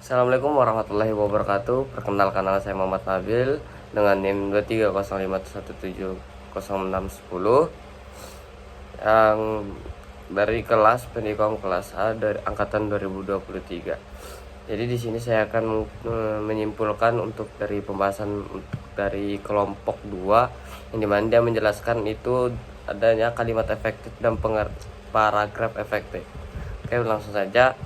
Assalamualaikum warahmatullahi wabarakatuh. Perkenalkan, nama saya Muhammad Nabil dengan NIM 2305170610 yang dari kelas pendidikan kelas A dari angkatan 2023. Jadi di sini saya akan menyimpulkan untuk dari pembahasan dari kelompok 2 yang dimana dia menjelaskan itu adanya kalimat efektif dan paragraf efektif. Oke, langsung saja.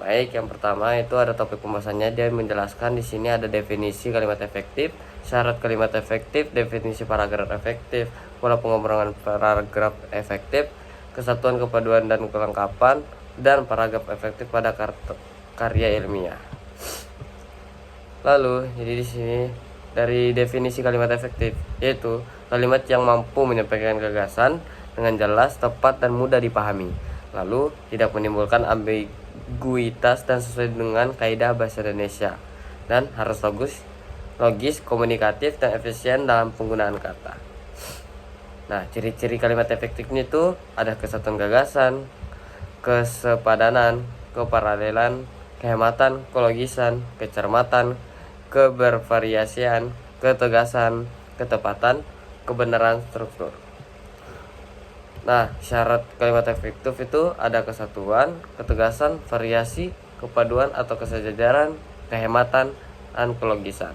Baik, yang pertama itu ada topik pembahasannya. Dia menjelaskan di sini ada definisi kalimat efektif, syarat kalimat efektif, definisi paragraf efektif, pola pengembangan paragraf efektif, kesatuan, kepaduan dan kelengkapan, dan paragraf efektif pada karya ilmiah. Lalu, jadi di sini dari definisi kalimat efektif yaitu kalimat yang mampu menyampaikan gagasan dengan jelas, tepat dan mudah dipahami. Lalu tidak menimbulkan ambiguitas dan sesuai dengan kaidah bahasa Indonesia, dan harus logis, komunikatif dan efisien dalam penggunaan kata. Nah, ciri-ciri kalimat efektifnya itu ada kesatuan gagasan, kesepadanan, keparalelan, kehematan, kologisan, kecermatan, kebervariasian, ketegasan, ketepatan, kebenaran struktur. Nah, syarat kalimat efektif itu ada kesatuan, ketegasan, variasi, kepaduan atau kesejajaran, kehematan, dan kelogisan.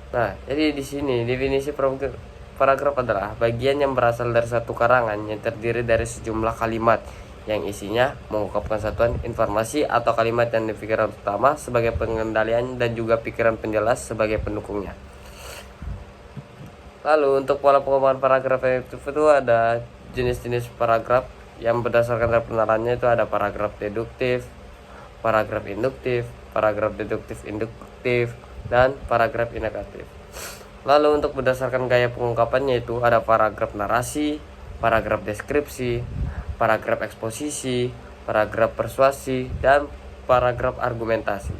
Nah, jadi di sini definisi paragraf adalah bagian yang berasal dari satu karangan yang terdiri dari sejumlah kalimat yang isinya mengungkapkan satuan informasi atau kalimat yang pikiran utama sebagai pengendalian dan juga pikiran penjelas sebagai pendukungnya. Lalu untuk pola pengembangan paragraf efektif itu ada jenis-jenis paragraf yang berdasarkan dari penerapannya itu ada paragraf deduktif, paragraf induktif, paragraf deduktif induktif, dan paragraf indikatif. Lalu untuk berdasarkan gaya pengungkapannya itu ada paragraf narasi, paragraf deskripsi, paragraf eksposisi, paragraf persuasi, dan paragraf argumentasi.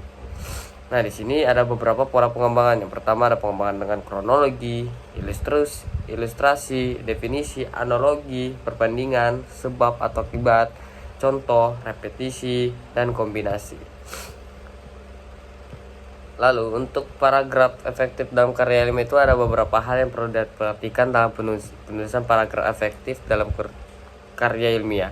Nah, di sini ada beberapa pola pengembangan. Yang pertama ada pengembangan dengan kronologi, ilustrasi, definisi, analogi, perbandingan, sebab atau akibat, contoh, repetisi, dan kombinasi. Lalu untuk paragraf efektif dalam karya ilmiah itu ada beberapa hal yang perlu diperhatikan dalam penulisan paragraf efektif dalam karya ilmiah.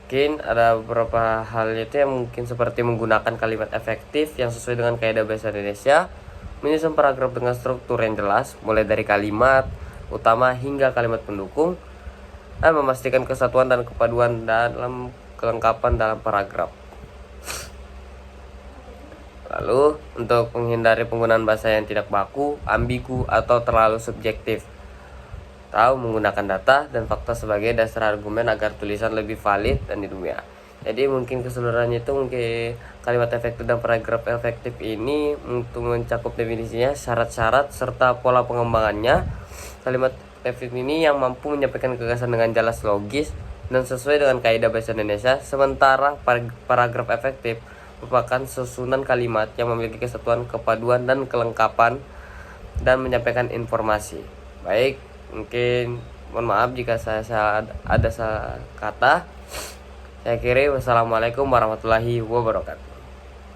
Mungkin ada beberapa hal itu yang mungkin seperti menggunakan kalimat efektif yang sesuai dengan kaidah bahasa Indonesia, menyusun paragraf dengan struktur yang jelas mulai dari kalimat utama hingga kalimat pendukung, dan memastikan kesatuan dan kepaduan dalam kelengkapan dalam paragraf. Lalu untuk menghindari penggunaan bahasa yang tidak baku, ambigu atau terlalu subjektif, tahu menggunakan data dan fakta sebagai dasar argumen agar tulisan lebih valid dan ilmiah. Jadi mungkin keseluruhannya itu mungkin kalimat efektif dan paragraf efektif ini untuk mencakup definisinya, syarat-syarat serta pola pengembangannya. Kalimat efektif ini yang mampu menyampaikan gagasan dengan jelas, logis dan sesuai dengan kaidah bahasa Indonesia. Sementara paragraf efektif merupakan susunan kalimat yang memiliki kesatuan, kepaduan dan kelengkapan dan menyampaikan informasi. Baik, mungkin mohon maaf jika saya ada salah kata. Saya kira wassalamualaikum warahmatullahi wabarakatuh.